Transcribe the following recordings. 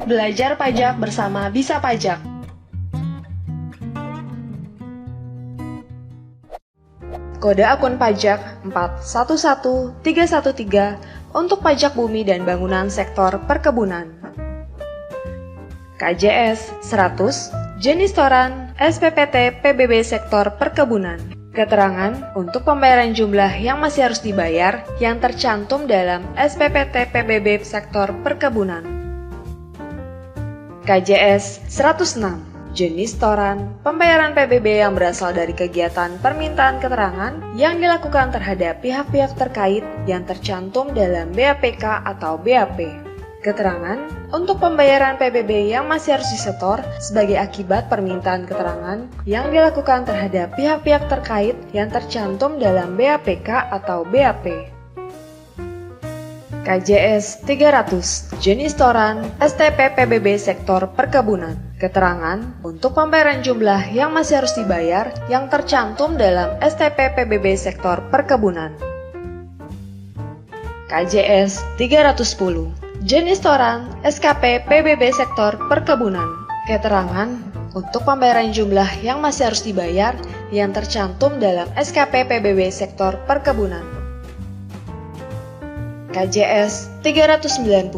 Belajar pajak bersama Bisa Pajak. Kode akun pajak 411313 untuk pajak bumi dan bangunan sektor perkebunan. KJS 100, jenis toran, SPPT PBB sektor perkebunan. Keterangan untuk pembayaran jumlah yang masih harus dibayar yang tercantum dalam SPPT PBB sektor perkebunan. KJS 106, jenis toran, pembayaran PBB yang berasal dari kegiatan permintaan keterangan yang dilakukan terhadap pihak-pihak terkait yang tercantum dalam BAPK atau BAP. Keterangan untuk pembayaran PBB yang masih harus disetor sebagai akibat permintaan keterangan yang dilakukan terhadap pihak-pihak terkait yang tercantum dalam BAPK atau BAP. KJS 300, jenis toran, STP PBB sektor perkebunan. Keterangan untuk pembayaran jumlah yang masih harus dibayar yang tercantum dalam STP PBB sektor perkebunan. KJS 310, jenis toran, SKP PBB sektor perkebunan. Keterangan untuk pembayaran jumlah yang masih harus dibayar yang tercantum dalam SKP PBB sektor perkebunan. KJS 390,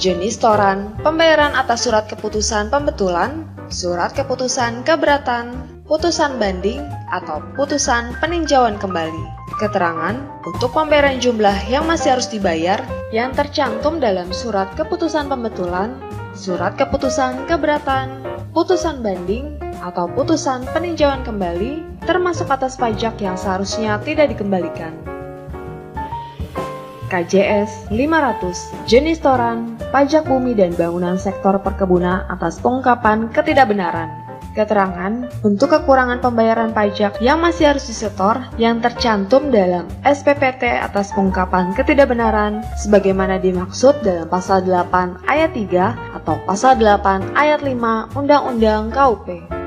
jenis toran, pembayaran atas surat keputusan pembetulan, surat keputusan keberatan, putusan banding, atau putusan peninjauan kembali. Keterangan untuk pembayaran jumlah yang masih harus dibayar yang tercantum dalam surat keputusan pembetulan, surat keputusan keberatan, putusan banding, atau putusan peninjauan kembali, termasuk atas pajak yang seharusnya tidak dikembalikan. KJS 500, jenis toran, pajak bumi dan bangunan sektor perkebunan atas pengungkapan ketidakbenaran. Keterangan untuk kekurangan pembayaran pajak yang masih harus disetor yang tercantum dalam SPPT atas pengungkapan ketidakbenaran sebagaimana dimaksud dalam pasal 8 ayat 3 atau pasal 8 ayat 5 Undang-Undang KUP.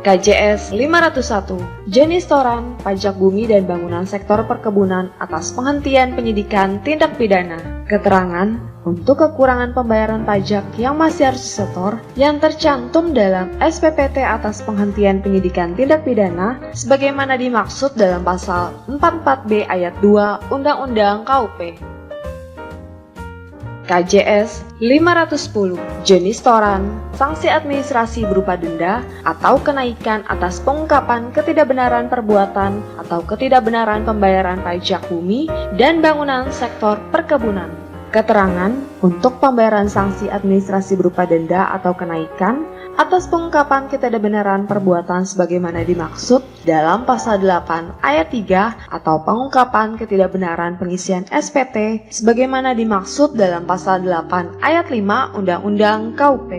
KJS 501, jenis toran, pajak bumi dan bangunan sektor perkebunan atas penghentian penyidikan tindak pidana. Keterangan untuk kekurangan pembayaran pajak yang masih harus disetor yang tercantum dalam SPPT atas penghentian penyidikan tindak pidana sebagaimana dimaksud dalam pasal 44B ayat 2 Undang-Undang KUP. KJS 510, jenis toran, sanksi administrasi berupa denda atau kenaikan atas pengungkapan ketidakbenaran perbuatan atau ketidakbenaran pembayaran pajak bumi dan bangunan sektor perkebunan. Keterangan untuk pembayaran sanksi administrasi berupa denda atau kenaikan atas pengungkapan ketidakbenaran perbuatan sebagaimana dimaksud dalam pasal 8 ayat 3 atau pengungkapan ketidakbenaran pengisian SPT sebagaimana dimaksud dalam pasal 8 ayat 5 Undang-Undang KUP.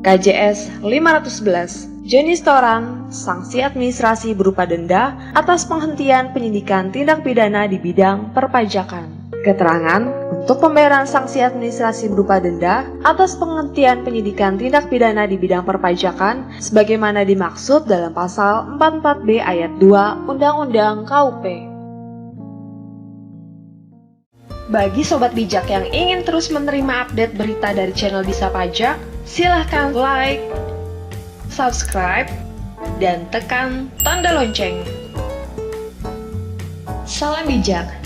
KJS 511, jenis toran, sanksi administrasi berupa denda atas penghentian penyidikan tindak pidana di bidang perpajakan. Keterangan untuk pembayaran sanksi administrasi berupa denda atas penghentian penyidikan tindak pidana di bidang perpajakan sebagaimana dimaksud dalam pasal 44B ayat 2 Undang-Undang KUP. Bagi sobat bijak yang ingin terus menerima update berita dari channel Bisa Pajak, silahkan like, subscribe, dan tekan tanda lonceng. Salam bijak.